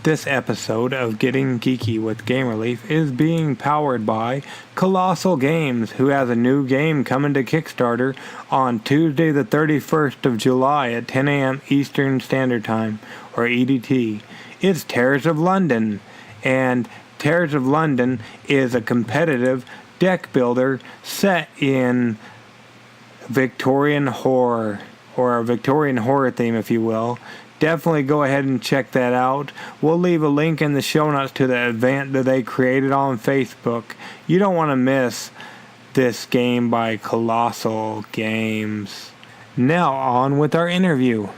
This episode of Getting Geeky with Game Relief is being powered by Kolossal Games, who has a new game coming to Kickstarter on Tuesday the 31st of July at 10 a.m. Eastern Standard Time, or EDT. It's Terrors of London, and Terrors of London is a competitive deck builder set in Victorian horror, or a Victorian horror theme, if you will. Definitely go ahead and check that out. We'll leave a link in the show notes to the event that they created on Facebook. You don't want to miss this game by Kolossal Games. Now on with our interview.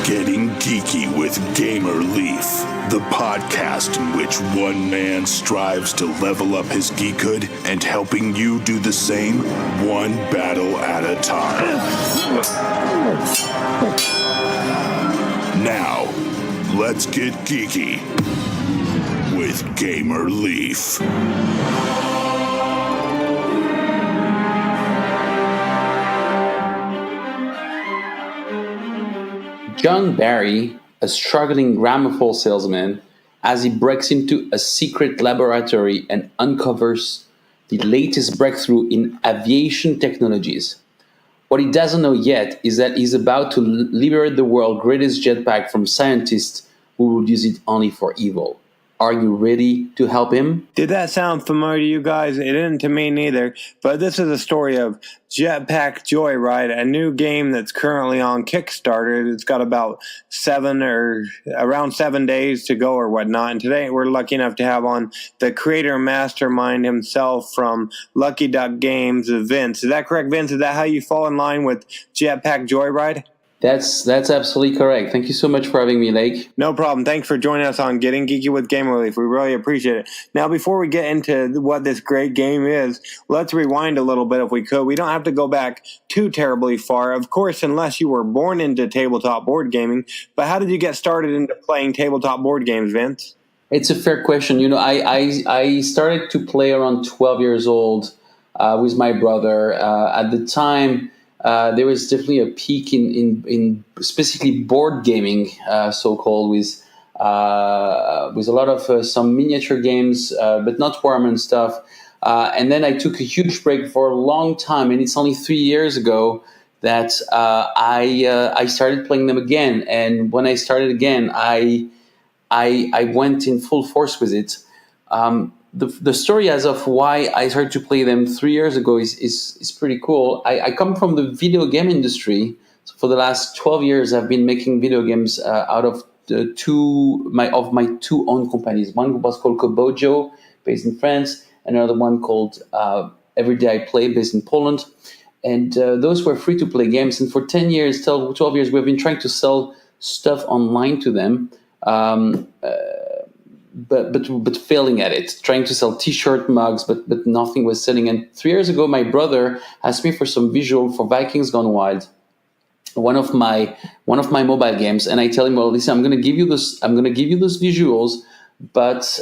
Getting Geeky with Gamer Leaf, the podcast in which one man strives to level up his geekhood and helping you do the same, one battle at a time. Now, let's get geeky with Gamer Leaf. John Barry, a struggling gramophone salesman, as he breaks into a secret laboratory and uncovers the latest breakthrough in aviation technologies. What he doesn't know yet is that he's about to liberate the world's greatest jetpack from scientists who will use it only for evil. Are you ready to help him? Did that sound familiar to you guys? It didn't to me neither, but this is a story of Jetpack Joyride, a new game that's currently on Kickstarter. It's got about around 7 days to go or whatnot, and today we're lucky enough to have on the creator mastermind himself from Lucky Duck Games, Vince. Is that correct, Vince? Is that how you fall in line with Jetpack Joyride? That's absolutely correct. Thank you so much for having me, Lake. No problem. Thanks for joining us on Getting Geeky with Game Relief. We really appreciate it. Now, before we get into what this great game is, let's rewind a little bit if we could. We don't have to go back too terribly far, of course, unless you were born into tabletop board gaming. But how did you get started into playing tabletop board games, Vince? It's a fair question. You know, I started to play around 12 years old with my brother. At the time, there was definitely a peak in specifically board gaming, so-called, with a lot of some miniature games, but not Warhammer stuff. And then I took a huge break for a long time, and it's only 3 years ago that I started playing them again. And when I started again, I went in full force with it. The story as of why I started to play them 3 years ago is pretty cool. I come from the video game industry. So for the last 12 years, I've been making video games out of my two own companies. One was called Kobojo, based in France, and another one called Everyday I Play, based in Poland. And those were free-to-play games. And for 10 years, 12 years, we've been trying to sell stuff online to them. But failing at it, trying to sell T-shirt, mugs, but nothing was selling. And 3 years ago, my brother asked me for some visual for Vikings Gone Wild, one of my mobile games. And I tell him, well, listen, I'm going to give you those visuals, but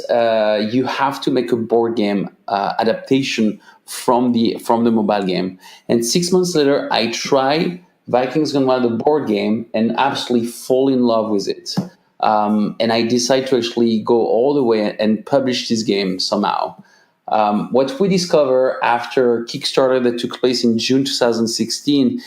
you have to make a board game adaptation from the mobile game. And 6 months later, I try Vikings Gone Wild, the board game, and absolutely fall in love with it. And I decided to actually go all the way and publish this game somehow. What we discover after Kickstarter that took place in June 2016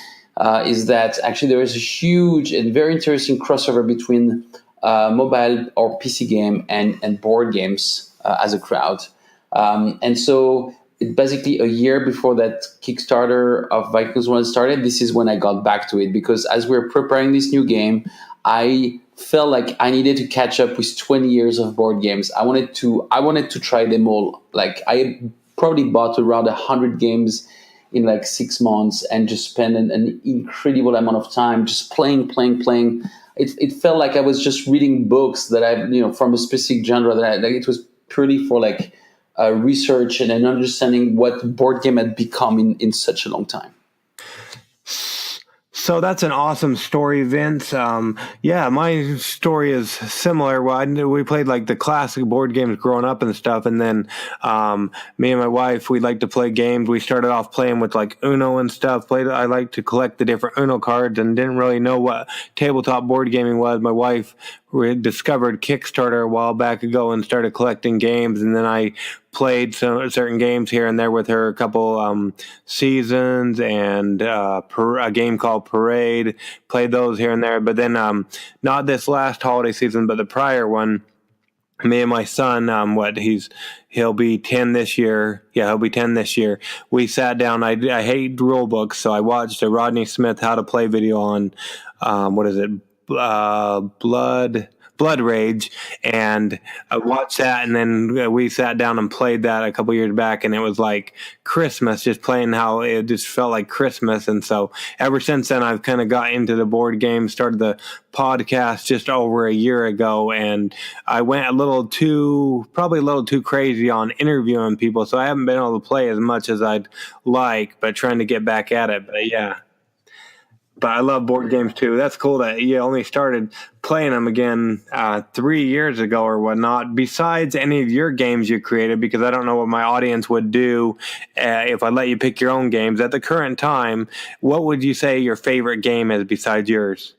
is that actually there is a huge and very interesting crossover between mobile or PC game and board games as a crowd. And so basically a year before that Kickstarter of Vikings One started, this is when I got back to it, because as we were preparing this new game, I felt like I needed to catch up with 20 years of board games. I wanted to try them all. Like, I probably bought around 100 games in like 6 months and just spent an incredible amount of time just playing. It felt like I was just reading books that from a specific genre that it was purely for like research and an understanding what board game had become in such a long time. So that's an awesome story, Vince. Yeah, my story is similar. Well, we played like the classic board games growing up and stuff, and then me and my wife, we like to play games. We started off playing with like Uno and stuff. I like to collect the different Uno cards, and didn't really know what tabletop board gaming was. My wife discovered Kickstarter a while back ago and started collecting games, and then I played some certain games here and there with her, a couple seasons, and a game called Parade. Played those here and there, but then not this last holiday season, but the prior one. Me and my son, he'll be 10 this year. Yeah, he'll be 10 this year. We sat down. I hate rule books, so I watched a Rodney Smith how to play video on what is it? Blood Rage, and I watched that, and then we sat down and played that a couple years back, and it was like Christmas, just playing how it just felt like Christmas. And so ever since then, I've kind of got into the board game, started the podcast just over a year ago, and I went probably a little too crazy on interviewing people, so I haven't been able to play as much as I'd like, but trying to get back at it. But yeah. But I love board games too. That's cool that you only started playing them again 3 years ago or whatnot. Besides any of your games you created, because I don't know what my audience would do if I let you pick your own games. At the current time, what would you say your favorite game is besides yours?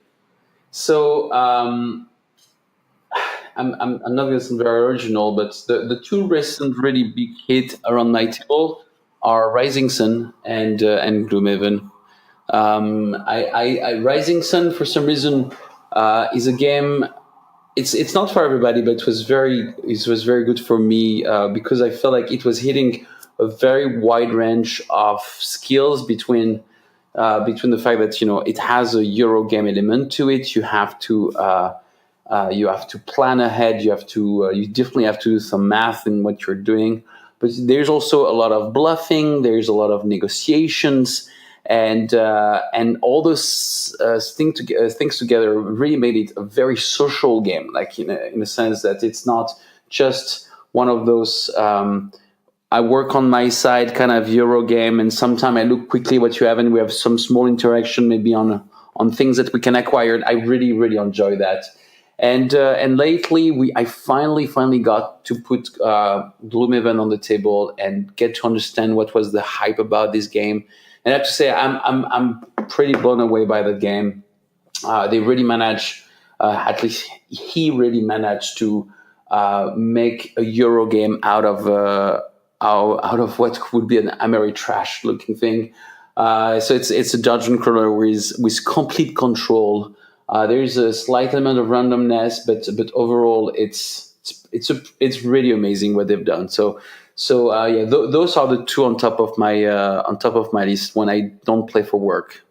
So I'm not going to sound very original, but the two recent really big hits around my table are Rising Sun and Gloomhaven. Rising Sun, for some reason, is a game. It's not for everybody, but it was very good for me because I felt like it was hitting a very wide range of skills between the fact that it has a Euro game element to it. You have to plan ahead. You definitely have to do some math in what you're doing. But there's also a lot of bluffing. There's a lot of negotiations. And all those things together really made it a very social game, like in a sense that it's not just one of those I work on my side kind of Euro game, and sometimes I look quickly what you have, and we have some small interaction maybe on things that we can acquire. I really enjoy that. And lately I finally got to put Gloomhaven on the table and get to understand what was the hype about this game. And I have to say, I'm pretty blown away by the game. They really managed, at least he really managed to make a Euro game out of what would be an Ameritrash looking thing. So it's a dungeon crawler with complete control. There's a slight element of randomness, but overall it's really amazing what they've done. So those are the two on top of my list when I don't play for work.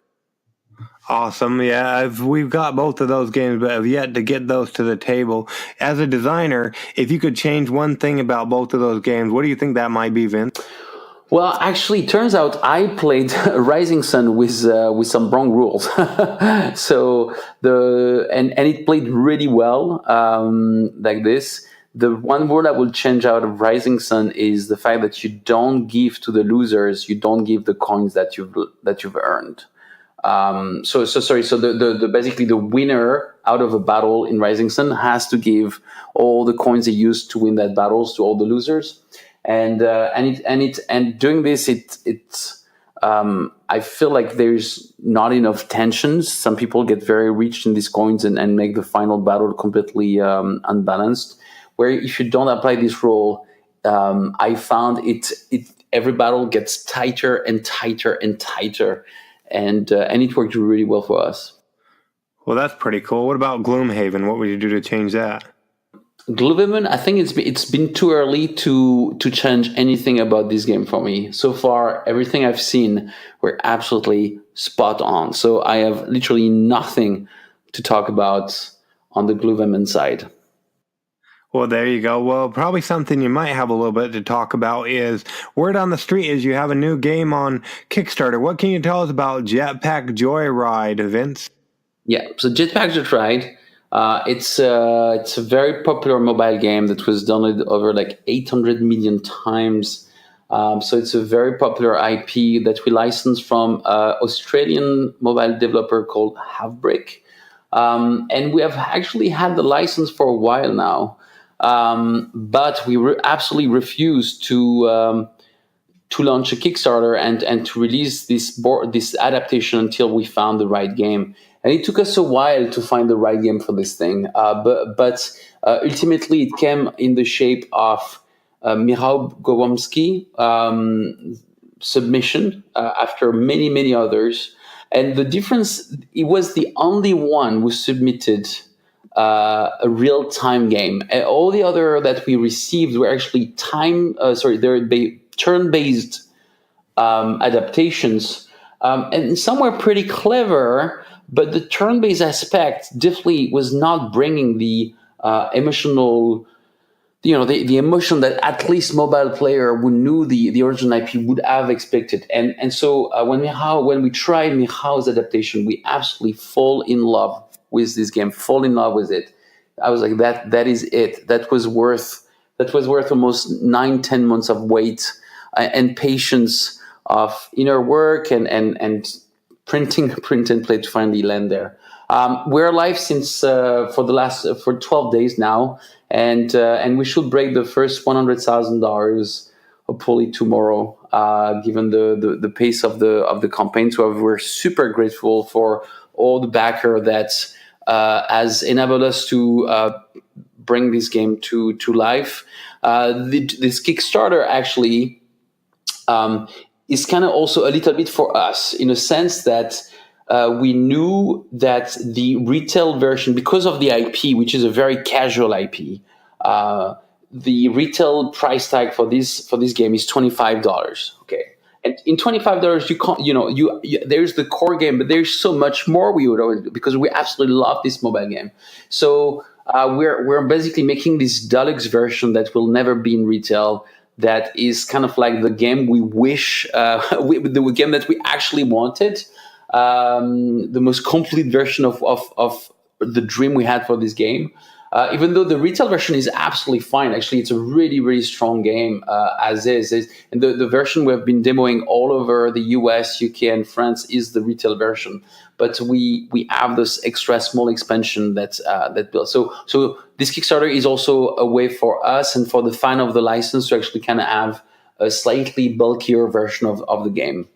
Awesome. Yeah, we've got both of those games, but have yet to get those to the table. As a designer, if you could change one thing about both of those games, what do you think that might be, Vince? Well, actually, it turns out I played Rising Sun with some wrong rules. So and it played really well like this. The one word I will change out of Rising Sun is the fact that you don't give to the losers. You don't give the coins that you've earned. So the basically the winner out of a battle in Rising Sun has to give all the coins they used to win that battles to all the losers. And doing this, I feel like there's not enough tensions. Some people get very rich in these coins and make the final battle completely unbalanced. Where if you don't apply this rule, I found it every battle gets tighter and tighter and tighter, and it worked really well for us. Well, that's pretty cool. What about Gloomhaven? What would you do to change that? Gloomhaven, I think it's been too early to change anything about this game for me. So far, everything I've seen were absolutely spot on. So I have literally nothing to talk about on the Gloomhaven side. Well, there you go. Well, probably something you might have a little bit to talk about is word on the street is you have a new game on Kickstarter. What can you tell us about Jetpack Joyride, Vince? Yeah, so Jetpack Joyride, it's a very popular mobile game that was downloaded over like 800 million times. So it's a very popular IP that we licensed from an Australian mobile developer called Halfbrick. And we have actually had the license for a while now, but we absolutely refused to launch a Kickstarter and to release this adaptation until we found the right game. And it took us a while to find the right game for this thing, but ultimately it came in the shape of Michał Gowomski submission after many others. And the difference, it was the only one who submitted a real-time game. And all the other that we received were actually they're turn-based adaptations. And some were pretty clever, but the turn-based aspect definitely was not bringing the emotional, the emotion that at least mobile player who knew the original IP would have expected. And so when we tried Michał's adaptation, we absolutely fall in love with this game, fall in love with it. I was like, that is it. That was worth almost 9-10 months of wait and patience of inner work and printing print and play to finally land there. We're live since for 12 days now, and we should break the first $100,000 hopefully tomorrow. Given the pace of the campaign, so we're super grateful for all the backer that has enabled us to bring this game to life. This Kickstarter actually is kind of also a little bit for us in a sense that we knew that the retail version, because of the IP, which is a very casual IP, the retail price tag for this game is $25. Okay, and in $25 you can't, there's the core game, but there's so much more we would always do because we absolutely love this mobile game. So we're basically making this deluxe version that will never be in retail. That is kind of like the game we wish, the game that we actually wanted, the most complete version of the dream we had for this game. Even though the retail version is absolutely fine, actually, it's a really strong game as is. And the version we have been demoing all over the US, UK, and France is the retail version. But we have this extra small expansion that built. So this Kickstarter is also a way for us and for the fan of the license to actually kind of have a slightly bulkier version of the game.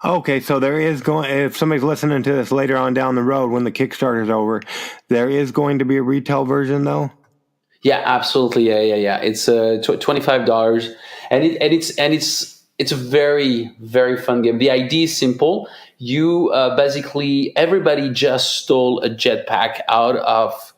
Okay, so there is if somebody's listening to this later on down the road when the Kickstarter's over, there is going to be a retail version though? Yeah, absolutely. Yeah. It's $25, and it's a very fun game. The idea is simple. You basically, everybody just stole a jetpack out of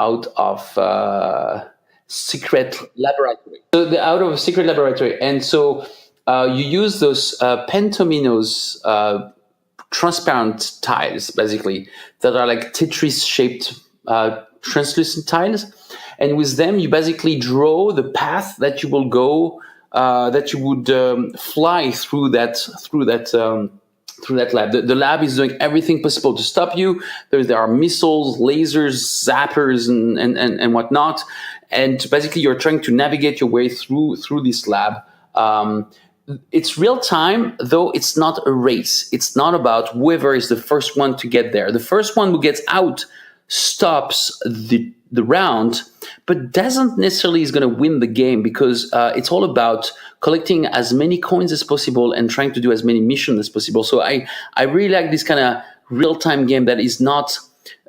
out of secret laboratory. So out of a secret laboratory, and so you use those Pentomino's transparent tiles, basically, that are like Tetris-shaped translucent tiles, and with them you basically draw the path that you will go, that you would fly through that lab. The lab is doing everything possible to stop you. There are missiles, lasers, zappers, and whatnot, and basically you're trying to navigate your way through this lab. It's real time, though it's not a race. It's not about whoever is the first one to get there. The first one who gets out stops the round, but doesn't necessarily is going to win the game, because it's all about collecting as many coins as possible and trying to do as many missions as possible. So I really like this kind of real-time game that is not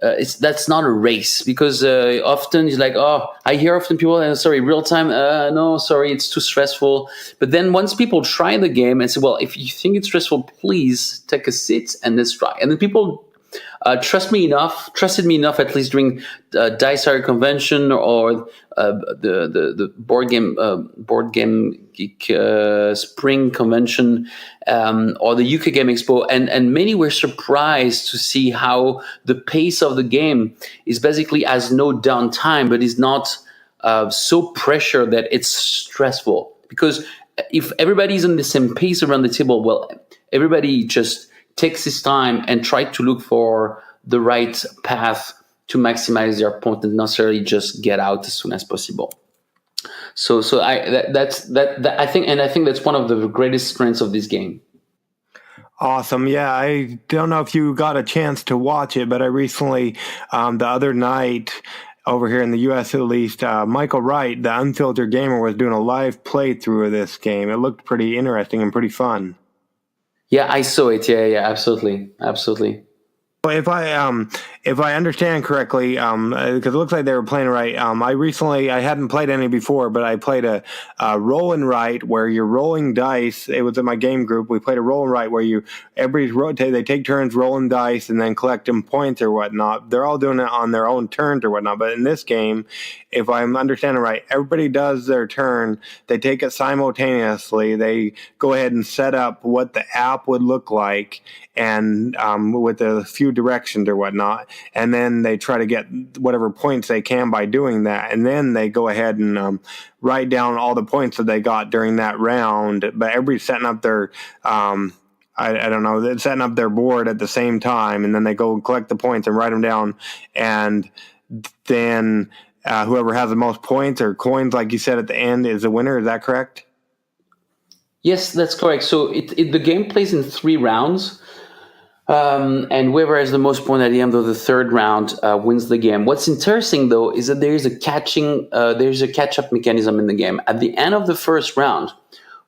that's not a race, because often it's like, I hear often people, real time, no, sorry, it's too stressful. But then once people try the game and say, well, if you think it's stressful, please take a seat and let's try. And then people trusted me enough, at least during Dice Art Convention or the board game geek spring convention, or the UK Game Expo, and many were surprised to see how the pace of the game is basically has no downtime, but is not so pressured that it's stressful. Because if everybody's on the same pace around the table, well, everybody just takes his time and try to look for the right path to maximize their point and not necessarily just get out as soon as possible. So I think that's one of the greatest strengths of this game. Awesome. Yeah, I don't know if you got a chance to watch it, but I recently, the other night, over here in the U.S. at least, Michael Wright, the Unfiltered Gamer, was doing a live playthrough of this game. It looked pretty interesting and pretty fun. Yeah, I saw it. Yeah, absolutely. Well, if I understand correctly, because it looks like they were playing right. I hadn't played any before, but I played a roll and write where you're rolling dice. It was in my game group. We played a roll and write where they take turns rolling dice and then collecting points or whatnot. They're all doing it on their own turns or whatnot. But in this game, if I'm understanding right, everybody does their turn. They take it simultaneously. They go ahead and set up what the app would look like, and with a few directions or whatnot, and then they try to get whatever points they can by doing that, and then they go ahead and write down all the points that they got during that round. But everybody's setting up their I don't know, they're setting up their board at the same time, and then they go collect the points and write them down, and then whoever has the most points or coins, like you said at the end, is the winner. Is that correct? Yes, that's correct. So the game plays in 3 rounds. And whoever has the most points at the end of the 3rd round wins the game. What's interesting, though, is that there's a catch-up mechanism in the game. At the end of the 1st round,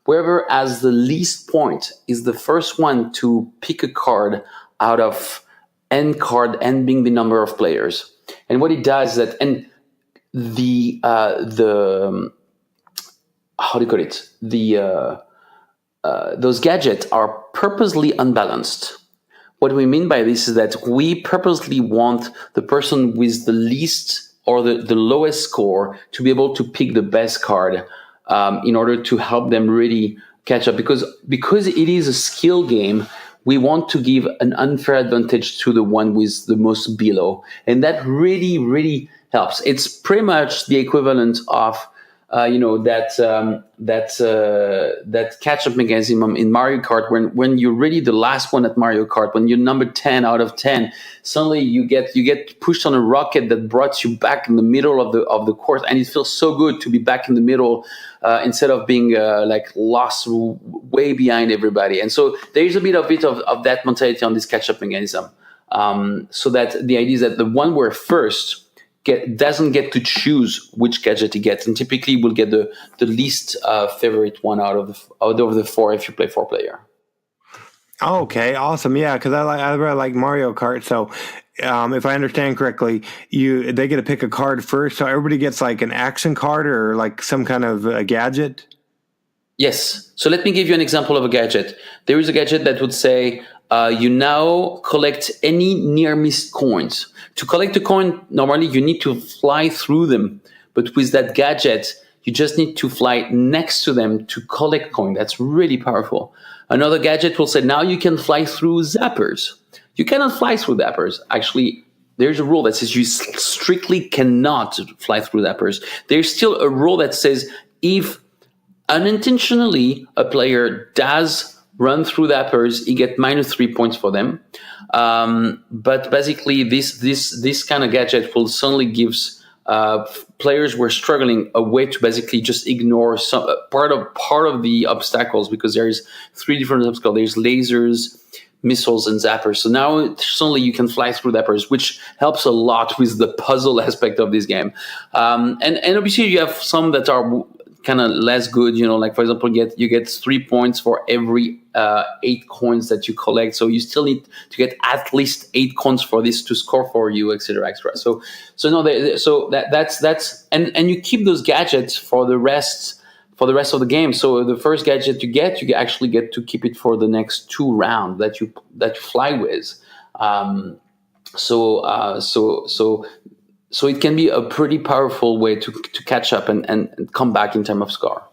whoever has the least point is the first one to pick a card out of n card, n being the number of players. And what it does is that, and the how do you call it? Those gadgets are purposely unbalanced. What we mean by this is that we purposely want the person with the least or the lowest score to be able to pick the best card in order to help them really catch up. Because it is a skill game, we want to give an unfair advantage to the one with the most below. And that really, really helps. It's pretty much the equivalent of that catch-up mechanism in Mario Kart, when you're really the last one at Mario Kart, when you're number 10 out of 10, suddenly you get pushed on a rocket that brought you back in the middle of the course, and it feels so good to be back in the middle instead of being lost way behind everybody. And so there's a bit of that mentality on this catch-up mechanism. So that the idea is that the one where first doesn't get to choose which gadget he gets, and typically will get the least favorite one out of the 4 if you play 4-player. Okay, awesome. Yeah, because I really like Mario Kart. So if I understand correctly, they get to pick a card first. So everybody gets like an action card or like some kind of a gadget. Yes. So let me give you an example of a gadget. There is a gadget that would say, you now collect any near-missed coins. To collect a coin, normally you need to fly through them. But with that gadget, you just need to fly next to them to collect coin. That's really powerful. Another gadget will say, now you can fly through zappers. You cannot fly through zappers. Actually, there's a rule that says you strictly cannot fly through zappers. There's still a rule that says if unintentionally a player does run through zappers, he get -3 points for them. But basically, this kind of gadget will suddenly gives players who are struggling a way to basically just ignore some part of the obstacles, because there's 3 different obstacles. There's lasers, missiles, and zappers. So now suddenly you can fly through zappers, which helps a lot with the puzzle aspect of this game. And obviously you have some that are kind of less good, like for example, you get 3 points for every 8 coins that you collect. So you still need to get at least 8 coins for this to score for you, etc. So that's and you keep those gadgets for the rest of the game. So the first gadget you actually get to keep it for the next 2 rounds that you fly with. So it can be a pretty powerful way to catch up and come back in terms of score.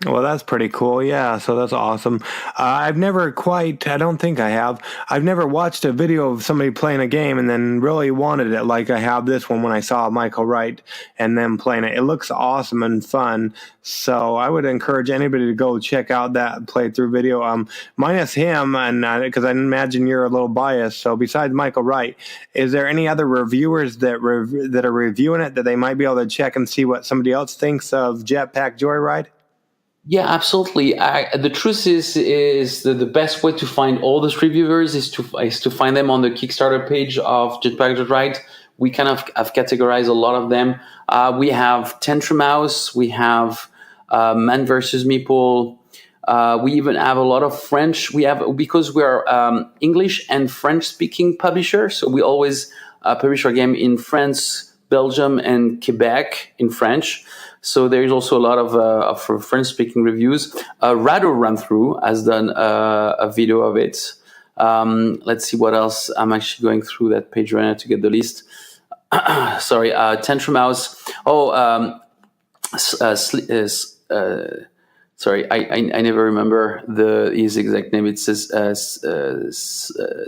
Well, that's pretty cool. Yeah, so that's awesome. I've never quite, I don't think I have. I've never watched a video of somebody playing a game and then really wanted it like I have this one when I saw Michael Wright and them playing it. It looks awesome and fun. So I would encourage anybody to go check out that playthrough video. Minus him, and because I imagine you're a little biased. So besides Michael Wright, is there any other reviewers that that are reviewing it that they might be able to check and see what somebody else thinks of Jetpack Joyride? Yeah, absolutely. The truth is that the best way to find all those reviewers is to find them on the Kickstarter page of Jetpack Joyride. We kind of have categorized a lot of them. We have Tantrum House. We have Man versus Meeple. We even have a lot of French. We have, because we're English and French speaking publisher, so we always publish our game in France, Belgium, and Quebec in French. So there's also a lot of French-speaking reviews. Rado Run Through has done a video of it. Let's see what else. I'm actually going through that page right now to get the list. Sorry, Tantrum House. Sorry, I never remember his exact name. It says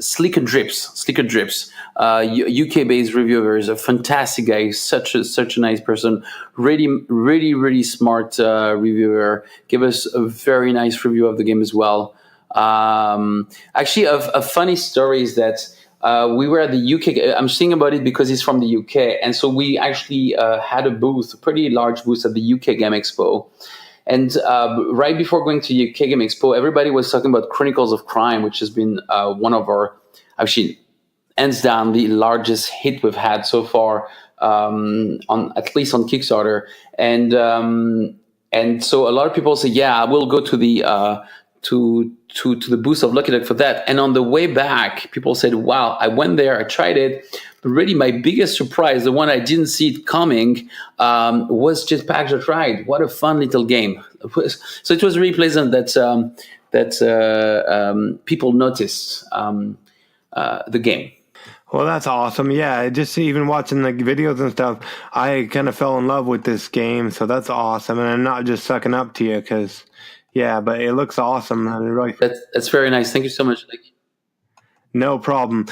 Slicker Drips. UK-based reviewer, is a fantastic guy. Such a nice person. Really smart reviewer. Give us a very nice review of the game as well. Actually, a funny story is that we were at the UK. I'm saying about it because he's from the UK, and so we actually had a booth, a pretty large booth at the UK Game Expo. And right before going to UK Game Expo, everybody was talking about Chronicles of Crime, which has been one of our, actually, hands down, the largest hit we've had so far, at least on Kickstarter. And so a lot of people say, yeah, I will go to the to the booth of Lucky Duck for that. And on the way back, people said, wow, I went there, I tried it. But really, my biggest surprise, the one I didn't see it coming, was Jetpack Joyride. What a fun little game. So it was really pleasant that people noticed the game. Well, that's awesome. Yeah, just even watching the videos and stuff, I kind of fell in love with this game. So that's awesome. And I'm not just sucking up to you because, yeah, but it looks awesome. And it really... That's very nice. Thank you so much, Nick. No problem.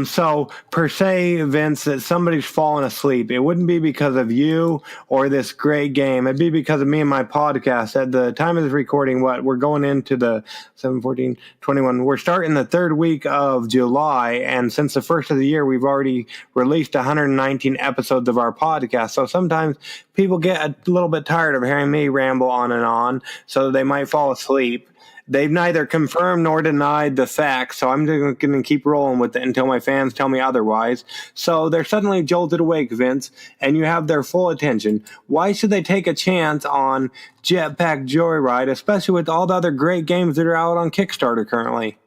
So per se, Vince, that somebody's fallen asleep, it wouldn't be because of you or this great game. It'd be because of me and my podcast. At the time of this recording, we're going into the 7/14/21. We're starting the third week of July, and since the first of the year, we've already released 119 episodes of our podcast. So sometimes people get a little bit tired of hearing me ramble on and on, so they might fall asleep. They've neither confirmed nor denied the facts, so I'm going to keep rolling with it until my fans tell me otherwise. So they're suddenly jolted awake, Vince, and you have their full attention. Why should they take a chance on Jetpack Joyride, especially with all the other great games that are out on Kickstarter currently?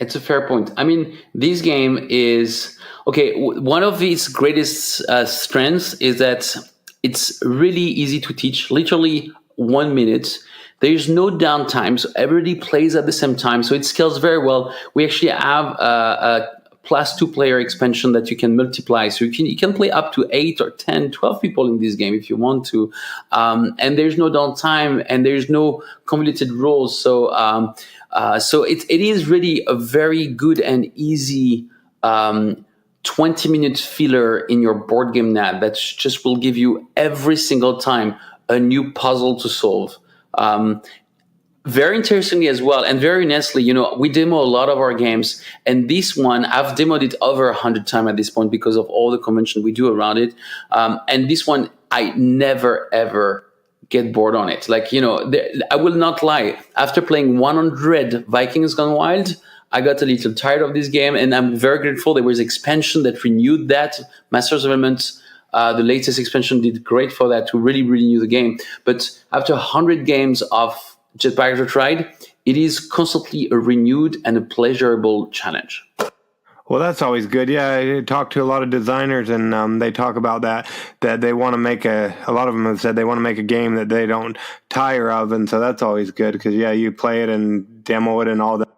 It's a fair point. I mean, this game is... Okay, one of its greatest strengths is that it's really easy to teach, literally 1 minute. There's no downtime, so everybody plays at the same time, so it scales very well. We actually have a plus 2 player expansion that you can multiply, so you can play up to 8 or 10, 12 people in this game if you want to. And there's no downtime, and there's no convoluted rules, so it is really a very good and easy 20-minute filler in your board game net that just will give you every single time a new puzzle to solve. Very interestingly as well, and very nicely, we demo a lot of our games, and this one, I've demoed it over 100 times at this point because of all the convention we do around it. And this one, I never, ever get bored on it. I will not lie. After playing 100 Vikings Gone Wild, I got a little tired of this game, and I'm very grateful there was expansion that renewed that. Masters of Elements, the latest expansion did great for that to really renew the game. But after 100 games of Jetpack Joyride, it is constantly a renewed and a pleasurable challenge. Well, that's always good. Yeah, I talked to a lot of designers, and they talk about that they want to make a lot of them have said they want to make a game that they don't tire of, and so that's always good because, yeah, you play it and demo it and all that.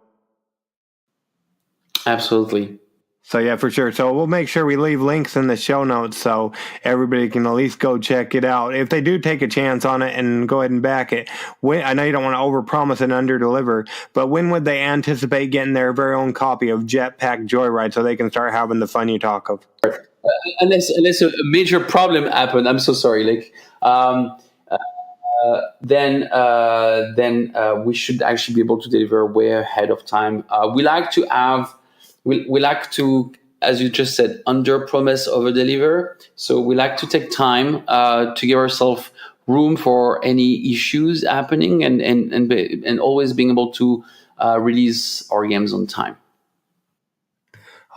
Absolutely. So yeah, for sure. So we'll make sure we leave links in the show notes so everybody can at least go check it out. If they do take a chance on it and go ahead and back it, I know you don't want to overpromise and underdeliver, but when would they anticipate getting their very own copy of Jetpack Joyride so they can start having the fun you talk of? Unless a major problem happened, I'm so sorry. Then we should actually be able to deliver way ahead of time. We like to, as you just said, under promise, over deliver. So we like to take time to give ourselves room for any issues happening, and always being able to release our games on time.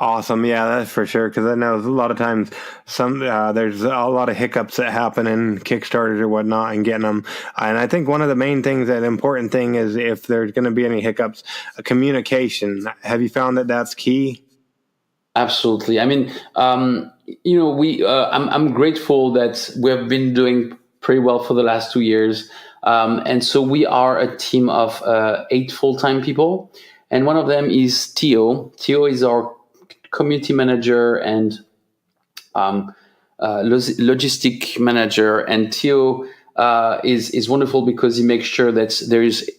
Awesome. Yeah, that's for sure. Because I know a lot of times there's a lot of hiccups that happen in Kickstarters or whatnot and getting them. And I think one of the main things, that important thing is, if there's going to be any hiccups, communication. Have you found that that's key? Absolutely. I mean, I'm grateful that we have been doing pretty well for the last 2 years. And so we are a team of 8 full-time people. And one of them is Theo. Theo is our community manager and logistic manager. And Theo is wonderful because he makes sure that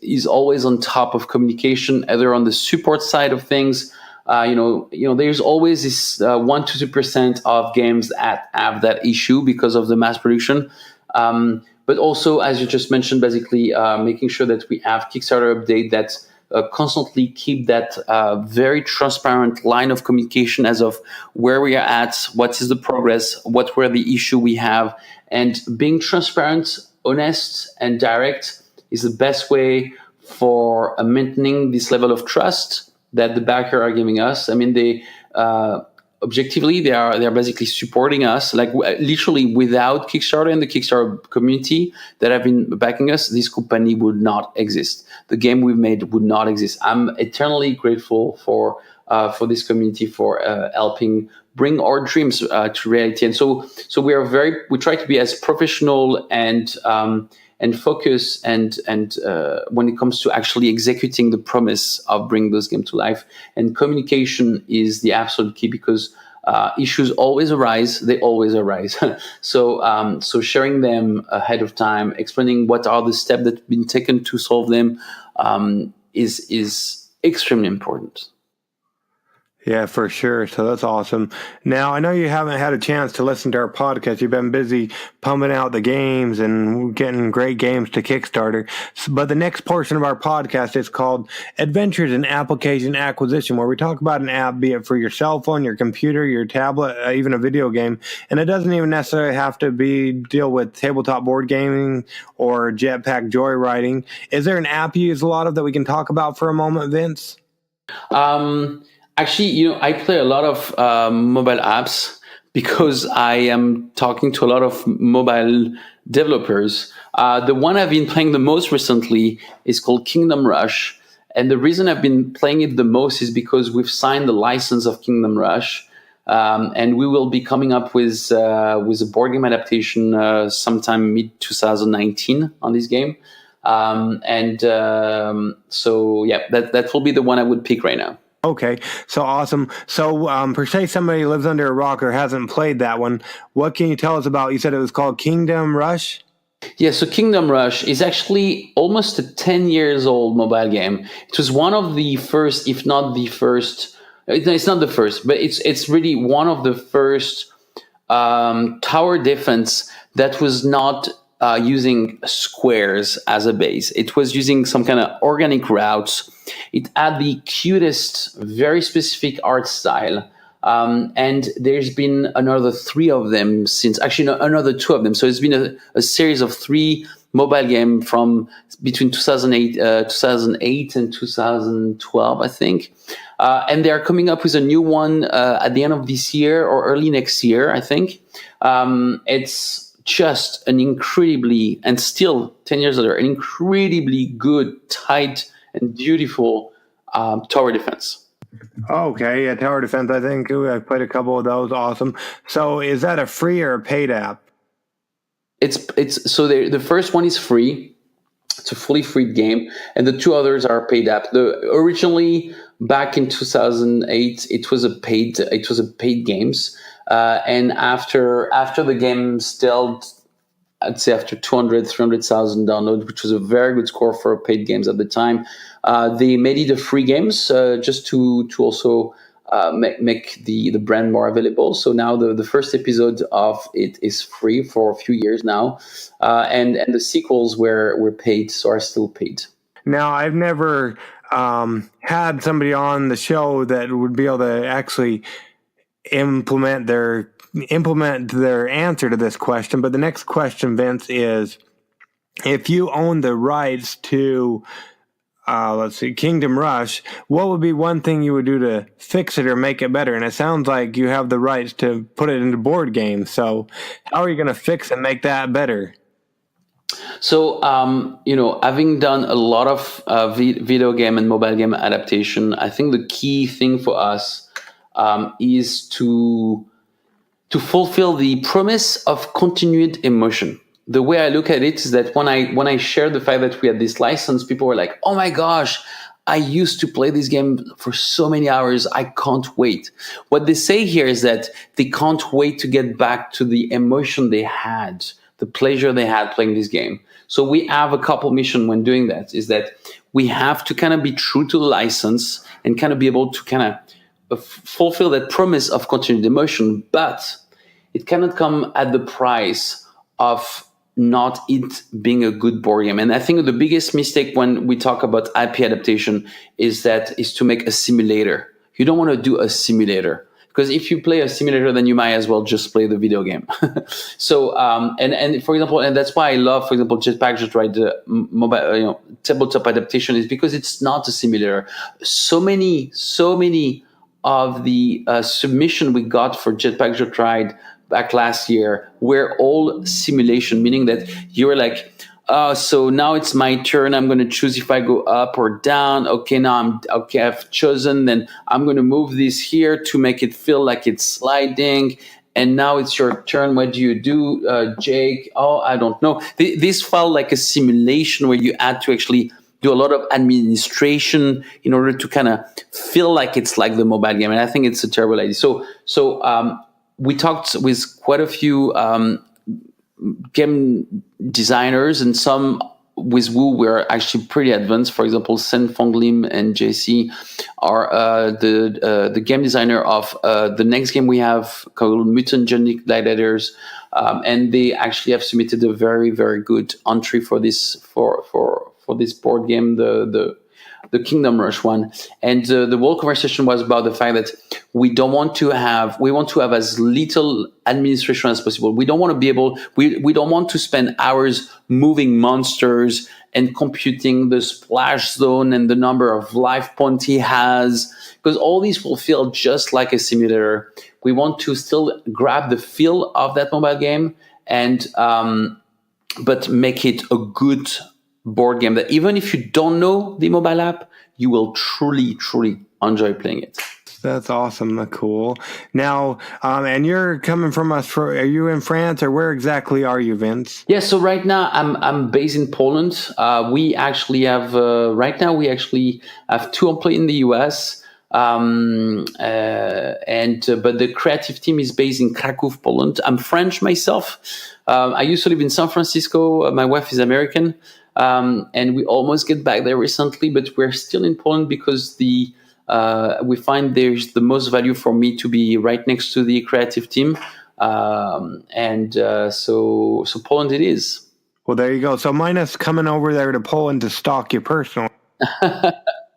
he's always on top of communication, either on the support side of things. There's always this 1 to 2% of games that have that issue because of the mass production. But also, as you just mentioned, basically making sure that we have Kickstarter update that constantly keep that very transparent line of communication as of where we are at, what is the progress, what were the issue we have. And being transparent, honest, and direct is the best way for maintaining this level of trust that the backer are giving us. I mean, they objectively, they're basically supporting us. Like, literally, without Kickstarter and the Kickstarter community that have been backing us, this company would not exist. The game we've made would not exist. I'm eternally grateful for this community for helping bring our dreams to reality. And so we try to be as professional and focus and when it comes to actually executing the promise of bringing those games to life. And communication is the absolute key, because issues always arise. They always arise. So sharing them ahead of time, explaining what are the steps that have been taken to solve them, is extremely important. Yeah, for sure. So that's awesome. Now, I know you haven't had a chance to listen to our podcast. You've been busy pumping out the games and getting great games to Kickstarter. But the next portion of our podcast is called Adventures in Application Acquisition, where we talk about an app, be it for your cell phone, your computer, your tablet, even a video game. And it doesn't even necessarily have to deal with tabletop board gaming or Jetpack Joyriding. Is there an app you use a lot of that we can talk about for a moment, Vince? Actually, I play a lot of mobile apps because I am talking to a lot of mobile developers. The one I've been playing the most recently is called Kingdom Rush. And the reason I've been playing it the most is because we've signed the license of Kingdom Rush. And we will be coming up with a board game adaptation sometime mid-2019 on this game. So that will be the one I would pick right now. Okay, so awesome. So, per se, somebody lives under a rock or hasn't played that one, what can you tell us about? You said it was called Kingdom Rush? Yeah, so Kingdom Rush is actually almost a 10 years old mobile game. It was one of the first, if not the first, it's not the first, but it's really one of the first tower defense that was not using squares as a base. It was using some kind of organic routes. It had the cutest, very specific art style. And there's been another 3 of them another 2 of them. So it's been a series of 3 mobile games from between 2008 and 2012, I think. And they are coming up with a new one at the end of this year or early next year, I think. It's just an incredibly, and still 10 years later, an incredibly good, tight, and beautiful tower defense. Okay, yeah, tower defense. I think I've played a couple of those. Awesome. So, is that a free or a paid app? The first one is free. It's a fully free game, and the 2 others are paid app. Originally, back in 2008, it was a paid games. And after the game still, I'd say after 300,000 downloads, which was a very good score for paid games at the time, they made it a free games just to also make the brand more available. So now the first episode of it is free for a few years now, and the sequels were paid, so are still paid. Now, I've never had somebody on the show that would be able to actually implement their answer to this question. But the next question, Vince, is if you own the rights to Kingdom Rush, what would be one thing you would do to fix it or make it better? And it sounds like you have the rights to put it into board games. So how are you going to fix and make that better? So, having done a lot of video game and mobile game adaptation, I think the key thing for us is to fulfill the promise of continued emotion. The way I look at it is that when I shared the fact that we had this license, people were like, "Oh my gosh, I used to play this game for so many hours. I can't wait." What they say here is that they can't wait to get back to the emotion they had, the pleasure they had playing this game. So we have a couple missions when doing that, is that we have to kind of be true to the license and kind of be able to kind of fulfill that promise of continued emotion, but it cannot come at the price of not it being a good board game. And I think the biggest mistake when we talk about IP adaptation is to make a simulator. You don't want to do a simulator, because if you play a simulator, then you might as well just play the video game. So, and for example, and that's why I love, for example, Jetpack Joyride, the mobile, tabletop adaptation, is because it's not a simulator. So many of the submission we got for Jetpack Joyride back last year were all simulation, meaning that you were like, so now it's my turn. I'm going to choose if I go up or down. Okay, now I've chosen. Then I'm going to move this here to make it feel like it's sliding. And now it's your turn. What do you do, Jake? Oh, I don't know. This felt like a simulation where you had to actually do a lot of administration in order to kind of feel like it's like the mobile game. And I think it's a terrible idea. So we talked with quite a few game designers, and some with who were actually pretty advanced. For example, Sen Fong Lim and JC are the game designer of the next game we have called Mutant Genetic Gladiators, and they actually have submitted a very, very good entry for this for this board game, the Kingdom Rush one. And the whole conversation was about the fact that we want to have as little administration as possible. We don't want to be able, we don't want to spend hours moving monsters and computing the splash zone and the number of life points he has, because all these will feel just like a simulator. We want to still grab the feel of that mobile game and, but make it a good board game that even if you don't know the mobile app, you will truly, truly enjoy playing it. That's awesome. That's cool. Now, and you're coming from us. Are you in France, or where exactly are you, Vince? Yeah. So right now I'm based in Poland. We actually have right now we actually have 2 employees in the US. But the creative team is based in Krakow, Poland. I'm French myself. I used to live in San Francisco. My wife is American. And we almost get back there recently, but we're still in Poland because we find there's the most value for me to be right next to the creative team. So Poland it is. Well, there you go. So minus coming over there to Poland to stalk you personally.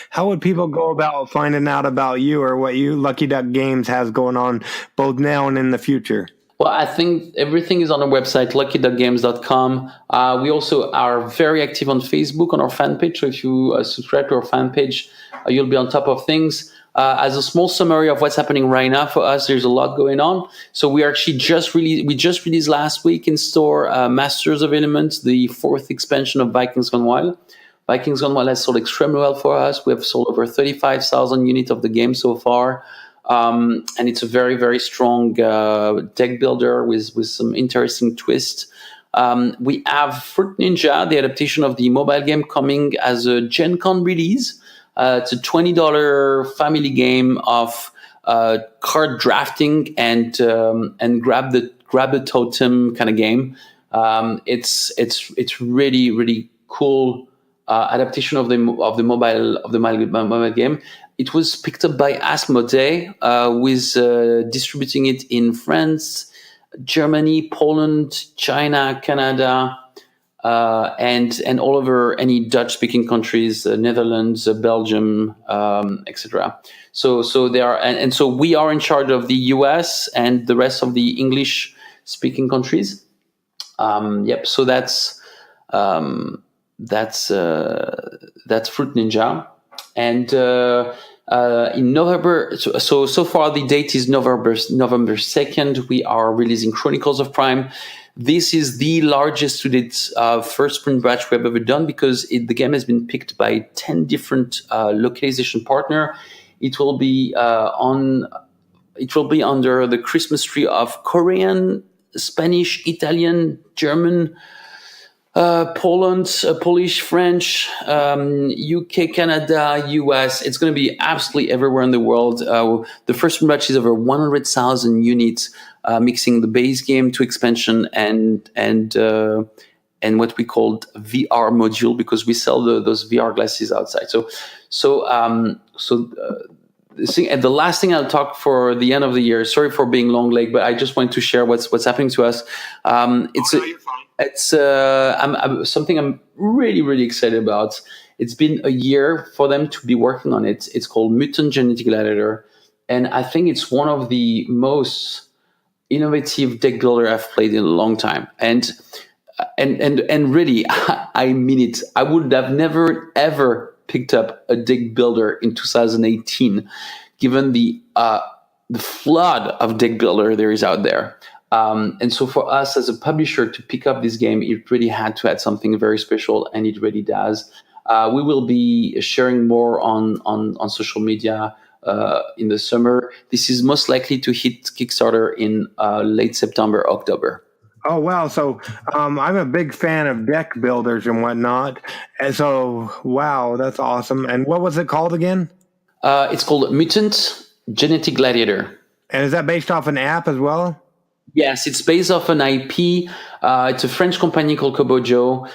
How would people go about finding out about you or what you Lucky Duck Games has going on both now and in the future? Well, I think everything is on our website, luckyduckgames.com. We also are very active on Facebook on our fan page. So if you subscribe to our fan page, you'll be on top of things. As a small summary of what's happening right now for us, there's a lot going on. So we actually just released last week in store Masters of Elements, the 4th expansion of Vikings Gone Wild. Vikings Gone Wild has sold extremely well for us. We have sold over 35,000 units of the game so far. And it's a very, very strong deck builder with some interesting twists. We have Fruit Ninja, the adaptation of the mobile game, coming as a Gen Con release. It's a $20 family game of card drafting and grab the totem kind of game. It's really cool adaptation of the mobile game. It was picked up by Asmodee, with distributing it in France, Germany, Poland, China, Canada, and all over any Dutch-speaking countries, Netherlands, Belgium, etc. So they are, and so we are in charge of the US and the rest of the English-speaking countries. So that's Fruit Ninja, and in November. So far the date is November 2nd. We are releasing Chronicles of Prime. This is the largest to date first sprint batch we have ever done, because the game has been picked by 10 different localization partner. It will be under the Christmas tree of Korean, Spanish, Italian, German, Poland, Polish, French, UK, Canada, US. It's going to be absolutely everywhere in the world. The first batch is over 100,000 units, mixing the base game to expansion and what we called VR module, because we sell those VR glasses outside. And the last thing I'll talk for the end of the year. Sorry for being long leg, but I just wanted to share what's happening to us. It's something I'm really excited about. It's been a year for them to be working on it. It's called Mutant Genetic Gladiator, and I think it's one of the most innovative deck builder I've played in a long time. And really, I mean it. I would have never ever picked up a deck builder in 2018, given the flood of deck builder there is out there. And so for us as a publisher to pick up this game, it really had to add something very special, and it really does. We will be sharing more on social media in the summer. This is most likely to hit Kickstarter in late September, October. Oh, wow. So I'm a big fan of deck builders and whatnot. And so, wow, that's awesome. And what was it called again? It's called Mutant Genetic Gladiator. And is that based off an app as well? Yes, it's based off an IP. It's a French company called Kobojo.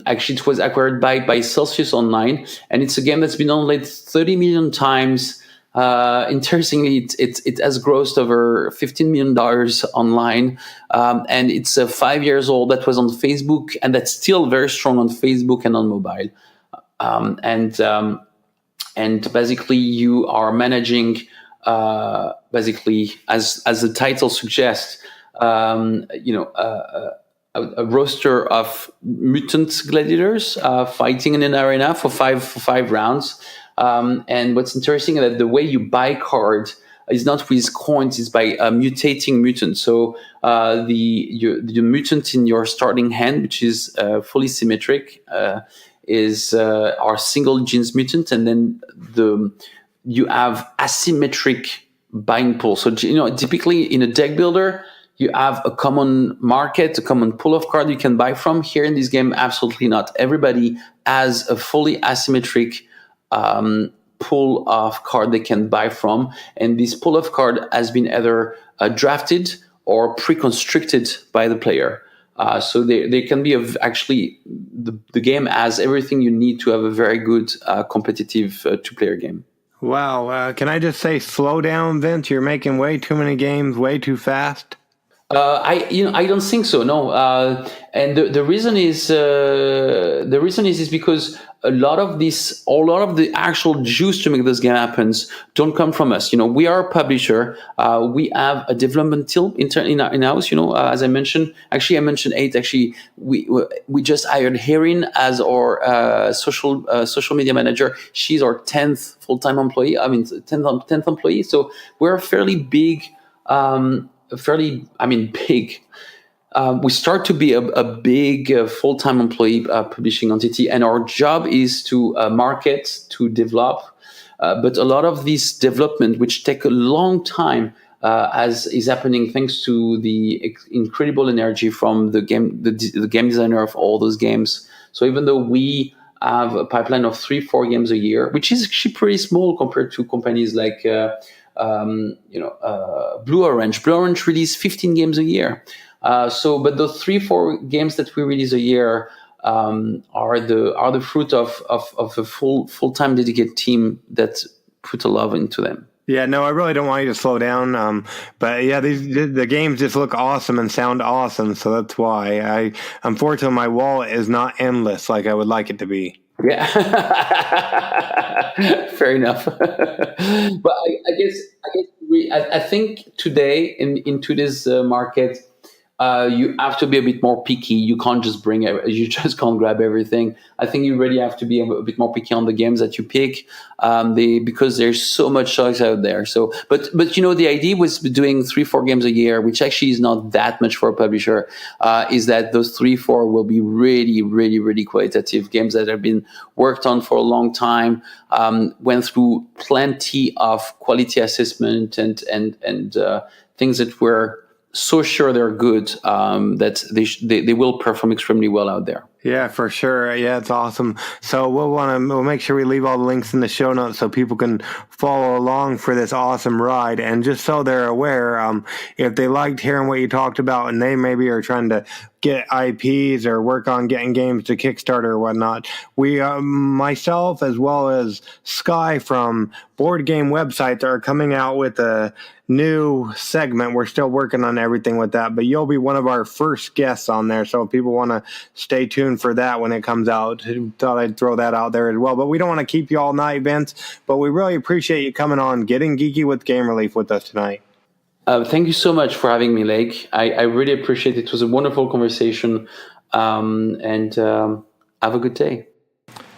Actually, it was acquired by Theosis Online, and it's a game that's been downloaded 30 million times. Interestingly, it has grossed over $15 million online, and it's 5 years old. That was on Facebook, and that's still very strong on Facebook and on mobile. And basically, you are managing. Basically, as the title suggests, a roster of mutant gladiators fighting in an arena for five rounds. And what's interesting is that the way you buy cards is not with coins; it's by mutating mutants. So the mutant in your starting hand, which is fully symmetric, is our single genes mutant, and then you have asymmetric buying pool. So, typically in a deck builder, you have a common market, a common pool of cards you can buy from. Here in this game, absolutely not. Everybody has a fully asymmetric pool of cards they can buy from. And this pool of cards has been either drafted or pre-constricted by the player. So they can be actually the game has everything you need to have a very good competitive two-player game. Wow. Can I just say, slow down, Vince? You're making way too many games way too fast. I don't think so. No, and the reason is because a lot of the actual juice to make this game happens don't come from us. We are a publisher. We have a development team in house. As I mentioned, I mentioned 8. Actually, we just hired Herin as our social media manager. She's our 10th full-time employee. 10th employee. So we're fairly big. Big. We start to be a big full-time employee publishing entity, and our job is to market, to develop. But a lot of this development, which take a long time, as is happening thanks to the incredible energy from the game designer of all those games. So even though we have a pipeline of 3-4 games a year, which is actually pretty small compared to companies like Blue Orange. Blue Orange release 15 games a year. But those 3-4 games that we release a year are the fruit of a full-time dedicated team that put a love into them. Yeah, no, I really don't want you to slow down. But yeah, the games just look awesome and sound awesome, so that's why. Unfortunately, my wallet is not endless like I would like it to be. Yeah, fair enough. But I think today in today's market, you have to be a bit more picky. You can't just you just can't grab everything. I think you really have to be a bit more picky on the games that you pick, because there's so much choice out there. So, but the idea was doing 3-4 games a year, which actually is not that much for a publisher. Is that those 3-4 will be really, really, really qualitative games that have been worked on for a long time, went through plenty of quality assessment and things that were so sure they're good, that they will perform extremely well out there. Yeah, for sure. Yeah, it's awesome. So we'll make sure we leave all the links in the show notes so people can follow along for this awesome ride. And just so they're aware, if they liked hearing what you talked about and they maybe are trying to get IPs or work on getting games to Kickstarter or whatnot, we, myself as well as Sky from Board Game Websites, are coming out with a new segment. We're still working on everything with that, but you'll be one of our first guests on there. So if people want to stay tuned for that when it comes out, thought I'd throw that out there as well. But we don't want to keep you all night, Vince, but we really appreciate you coming on Getting Geeky with Game Relief with us tonight. Thank you so much for having me, Lake. I really appreciate it. It was a wonderful conversation, and have a good day.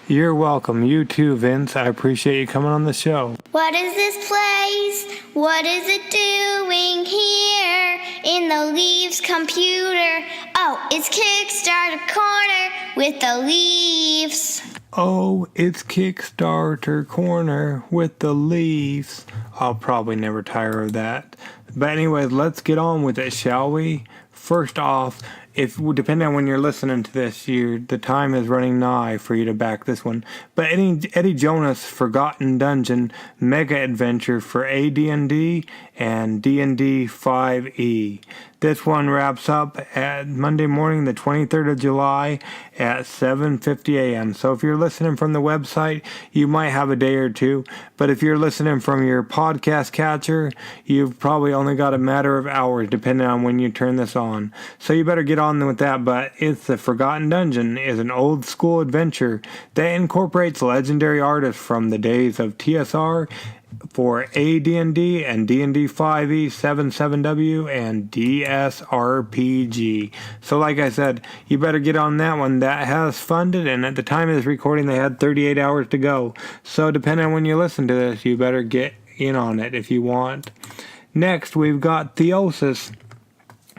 You're welcome. You too, Vince. I appreciate you coming on the show. What is this place? What is it doing here in the Leaves computer? Oh, it's Kickstarter Corner with the Leaves. Oh, it's Kickstarter Corner with the Leaves. I'll probably never tire of that. But anyways, let's get on with it, shall we? First off, depending on when you're listening to this, the time is running nigh for you to back this one. But Eddie Jonas' Forgotten Dungeon Mega Adventure for AD&D and D&D 5e. This one wraps up at Monday morning, the 23rd of July at 7:50 a.m. So if you're listening from the website, you might have a day or two. But if you're listening from your podcast catcher, you've probably only got a matter of hours, depending on when you turn this on. So you better get on with that. But it's The Forgotten Dungeon is an old school adventure that incorporates legendary artists from the days of TSR for AD&D and D&D 5e, 77W, and DSRPG. So like I said, you better get on that one. That has funded, and at the time of this recording, they had 38 hours to go. So depending on when you listen to this, you better get in on it if you want. Next, we've got Theosis.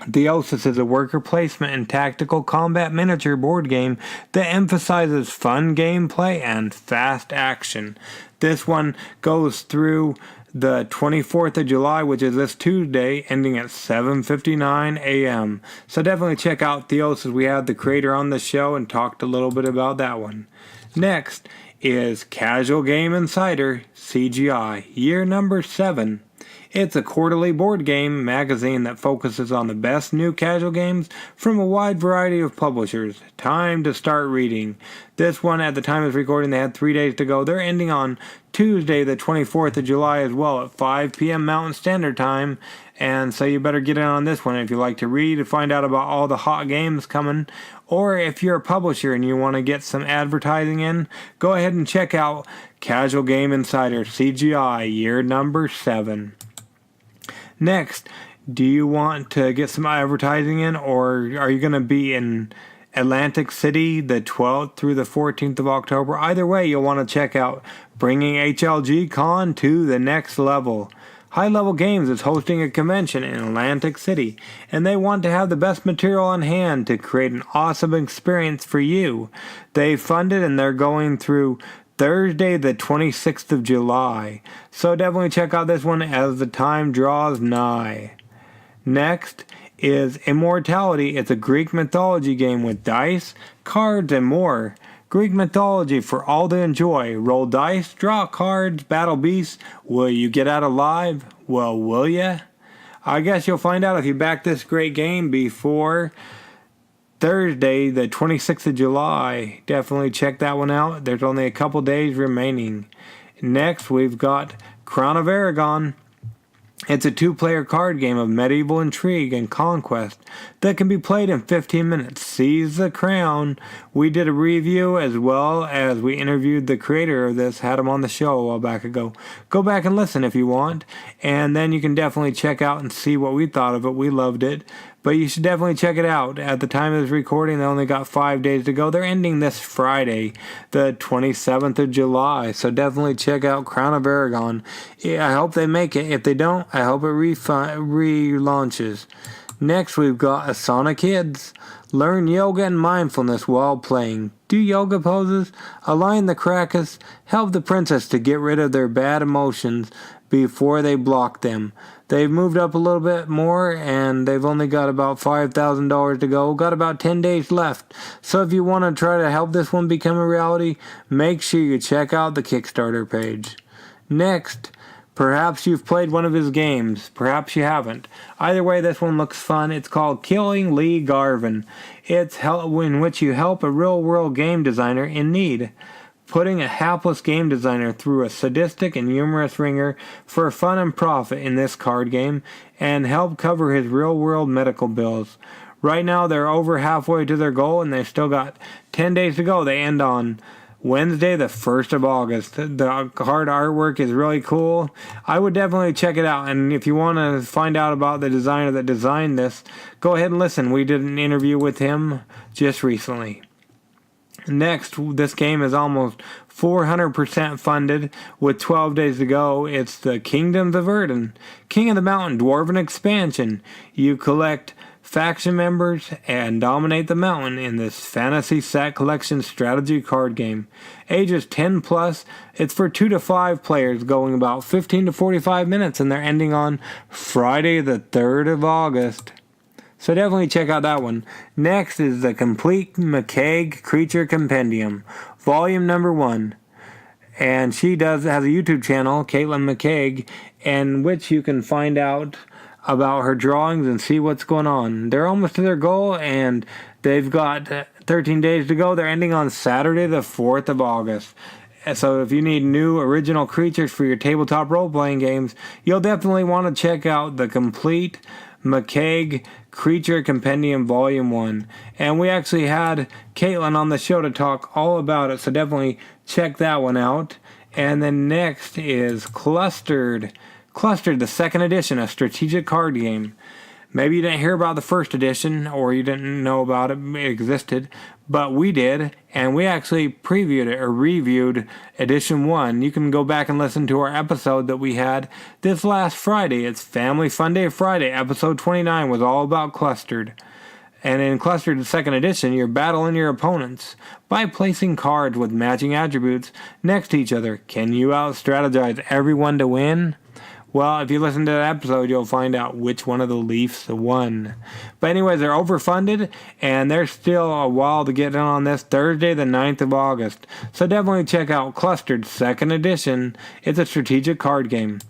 Theosis is a worker placement and tactical combat miniature board game that emphasizes fun gameplay and fast action. This one goes through the 24th of July, which is this Tuesday, ending at 7:59 a.m. So definitely check out Theosis. We had the creator on the show and talked a little bit about that one. Next is Casual Game Insider, CGI, year number 7. It's a quarterly board game magazine that focuses on the best new casual games from a wide variety of publishers. Time to start reading. This one, at the time of recording, they had 3 days to go. They're ending on Tuesday, the 24th of July as well at 5 p.m. Mountain Standard Time. And so you better get in on this one if you like to read and find out about all the hot games coming. Or if you're a publisher and you want to get some advertising in, go ahead and check out Casual Game Insider, CGI, year number 7. Next, do you want to get some advertising in, or are you going to be in Atlantic City the 12th through the 14th of October? Either way, you'll want to check out Bringing HLG Con to the Next Level. High Level Games is hosting a convention in Atlantic City, and they want to have the best material on hand to create an awesome experience for you. They funded, and they're going through Thursday, the 26th of July. So definitely check out this one as the time draws nigh. Next is Immortality. It's a Greek mythology game with dice, cards, and more. Greek mythology for all to enjoy. Roll dice, draw cards, battle beasts. Will you get out alive? Well, will ya? I guess you'll find out if you back this great game before Thursday, the 26th of July. Definitely check that one out. There's only a couple days remaining. Next, we've got Crown of Aragón. It's a 2-player card game of medieval intrigue and conquest that can be played in 15 minutes. Seize the Crown. We did a review as well as we interviewed the creator of this, had him on the show a while back ago. Go back and listen if you want, and then you can definitely check out and see what we thought of it. We loved it, but you should definitely check it out. At the time of this recording, they only got 5 days to go. They're ending this Friday, the 27th of July, so definitely check out Crown of Aragón. I hope they make it. If they don't, I hope it relaunches. Next, we've got Asanakids. Learn yoga and mindfulness while playing. Do yoga poses, align the krakas, help the princess to get rid of their bad emotions before they block them. They've moved up a little bit more, and they've only got about $5,000 to go. Got about 10 days left. So if you want to try to help this one become a reality, make sure you check out the Kickstarter page. Next, perhaps you've played one of his games. Perhaps you haven't. Either way, this one looks fun. It's called Killing Lee Garvin. It's in which you help a real-world game designer in need, putting a hapless game designer through a sadistic and humorous ringer for fun and profit in this card game, and help cover his real-world medical bills. Right now, they're over halfway to their goal, and they've still got 10 days to go. They end on Wednesday, the 1st of August. The card artwork is really cool. I would definitely check it out. And if you want to find out about the designer that designed this, go ahead and listen. We did an interview with him just recently. Next, this game is almost 400% funded with 12 days to go. It's the Kingdoms of Erden, King of the Mountain, Dwarven Expansion. You collect faction members and dominate the mountain in this fantasy set collection strategy card game. Ages 10 plus. It's for 2 to 5 players, going about 15 to 45 minutes, and they're ending on Friday the 3rd of August. So definitely check out that one. Next is the Complete McCaig Creature Compendium, volume number 1. And she has a YouTube channel, Caitlin McCaig, in which you can find out about her drawings and see what's going on. They're almost to their goal, and they've got 13 days to go. They're ending on Saturday the 4th of August. So if you need new original creatures for your tabletop role-playing games, you'll definitely want to check out the Complete McCaig Creature Compendium Volume 1. And we actually had Caitlin on the show to talk all about it, so definitely check that one out. And then next is Clustered, the second edition, a strategic card game. Maybe you didn't hear about the first edition, or you didn't know about it existed, but we did, and we actually previewed it, or reviewed edition 1. You can go back and listen to our episode that we had this last Friday. It's Family Fun Day Friday. Episode 29 was all about Clustered. And in Clustered, the second edition, you're battling your opponents by placing cards with matching attributes next to each other. Can you out-strategize everyone to win? Well, if you listen to that episode, you'll find out which one of the Leafs won. But anyways, they're overfunded, and there's still a while to get in on this. Thursday, the 9th of August. So definitely check out Clustered, second edition. It's a strategic card game.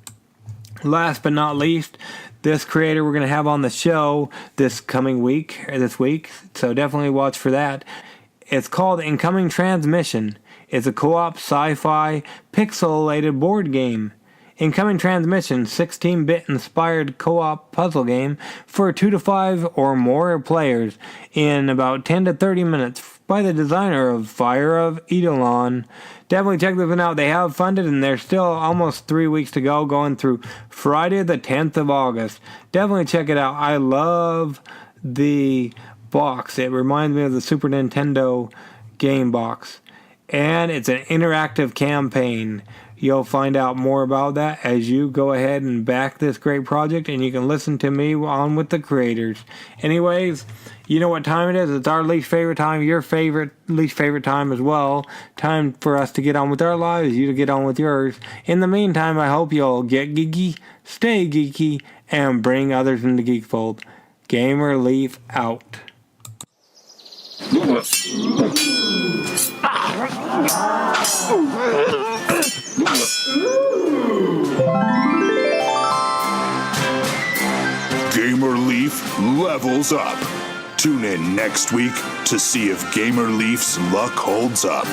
Last but not least, this creator we're going to have on the show this week. So definitely watch for that. It's called Incoming Transmission. It's a co-op sci-fi pixelated board game. Incoming Transmission, 16-bit inspired co-op puzzle game for 2 to 5 or more players in about 10 to 30 minutes by the designer of Fire of Eidolon. Definitely check this one out. They have funded, and there's still almost 3 weeks to go, going through Friday the 10th of August. Definitely check it out. I love the box. It reminds me of the Super Nintendo game box. And it's an interactive campaign. You'll find out more about that as you go ahead and back this great project, and you can listen to me on with the creators. Anyways, you know what time it is. It's our least favorite time, your least favorite time as well. Time for us to get on with our lives, you to get on with yours. In the meantime, I hope you'll get geeky, stay geeky, and bring others into Geekfold. Gamer Leaf out. Gamer Leaf levels up. Tune in next week to see if Gamer Leaf's luck holds up.